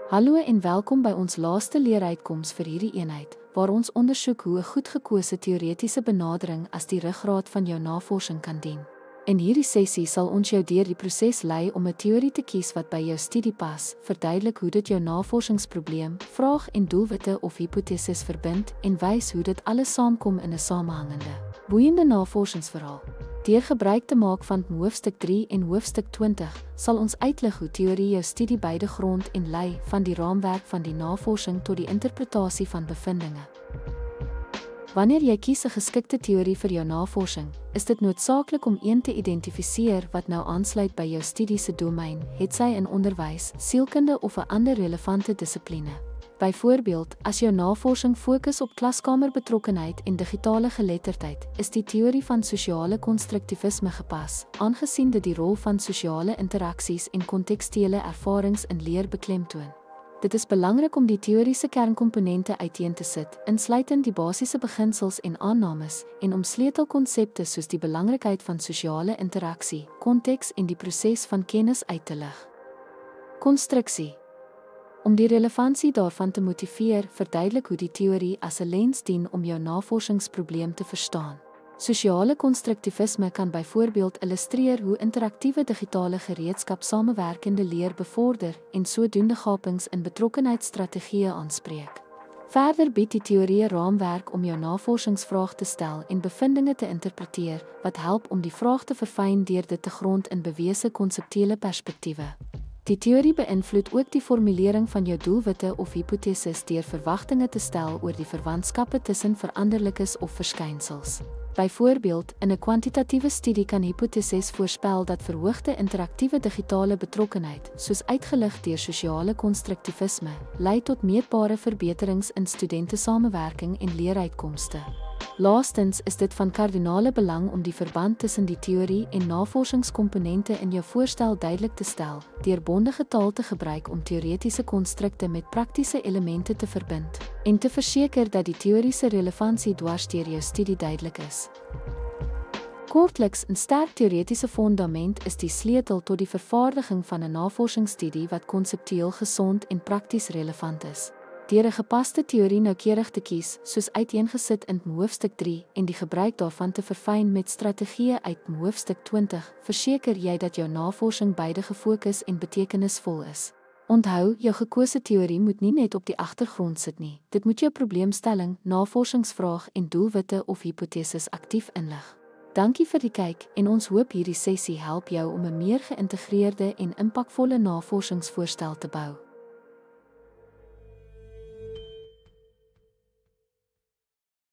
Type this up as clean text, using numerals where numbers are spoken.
Hallo en welkom by ons laaste leeruitkoms vir hierdie eenheid, waar ons ondersoek hoe 'n goed gekose teoretiese benadering as die ruggraat van jou navorsing kan dien. In hierdie sessie sal ons jou deur die proses lei om 'n teorie te kies wat by jou studie pas, verduidelik hoe dit jou navorsingsprobleem, vraag en doelwitte of hipoteses verbind en wys hoe dit alles saamkom in 'n samehangende, boeiende navorsingsverhaal. Deur gebruik te maak van hoofstuk 3 en hoofstuk 20, sal ons uitlig hoe teorie jou studie beide grond en lei, van die raamwerk van die navorsing tot die interpretasie van bevindinge. Wanneer jy kies 'n geskikte teorie vir jou navorsing, is dit noodsaaklik om een te identifiseer wat nou aansluit by jou studie se domein, hetsy in onderwys, sielkunde of 'n ander relevante dissipline. Byvoorbeeld, as jou navorsing fokus op klaskamerbetrokkenheid en digitale geletterdheid, is die teorie van sosiale konstruktivisme gepas, aangesien dit die rol van sosiale interaksies en kontekstuele ervarings in leer beklemtoon. Dit is belangrik om die teoriese kernkomponente uiteen te sit, insluitend die basiese beginsels en aannames, en om sleutelkonsepte soos die belangrikheid van sosiale interaksie, konteks en die proses van kennis uit te lig. Konstruksie. Om die relevantie daarvan te motiveer, verduidelik hoe die teorie as 'n lens dien om jou navorsingsprobleem te verstaan. Sosiale konstruktivisme kan byvoorbeeld illustreer hoe interaktiewe digitale gereedskap samewerkende leer bevorder en sodoende gapings in betrokkenheidsstrategieë aanspreek. Verder bied die teorie 'n raamwerk om jou navorsingsvraag te stel en bevindinge te interpreteer, wat help om die vraag te verfyn deur dit te grond in bewese konseptuele perspektiewe. Die teorie beïnvloed ook die formulering van jou doelwitte of hipoteses deur verwagtinge te stel oor die verwantskappe tussen veranderlikes of verskynsels. Byvoorbeeld, in 'n kwantitatiewe studie kan hipoteses voorspel dat verhoogde interaktiewe digitale betrokkenheid, soos uitgelig deur sosiale konstruktivisme, lei tot meetbare verbeterings in studentesamewerking en leeruitkomste. Laastens is dit van kardinale belang om die verband tussen die teorie en navorsingskomponente in jou voorstel duidelik te stel, deur bondige taal te gebruik om teoretiese konstrukte met praktiese elemente te verbind, en te verseker dat die teoriese relevantie dwars deur jou studie duidelik is. Kortliks, 'n sterk teoretiese fondament is die sleutel tot die vervaardiging van 'n navorsingsstudie wat konseptueel gesond en prakties relevant is. Deur 'n gepaste teorie noukeurig te kies, soos uiteengesit in hoofstuk 3, en die gebruik daarvan te verfyn met strategieë uit hoofstuk 20, verseker jy dat jou navorsing beide gefokus en betekenisvol is. Onthou, jou gekose teorie moet nie net op die agtergrond sit nie. Dit moet jou probleemstelling, navorsingsvraag en doelwitte of hipoteses aktief inlig. Dankie vir die kyk en ons hoop hierdie sessie help jou om 'n meer geïntegreerde en impakvolle navorsingsvoorstel te bou.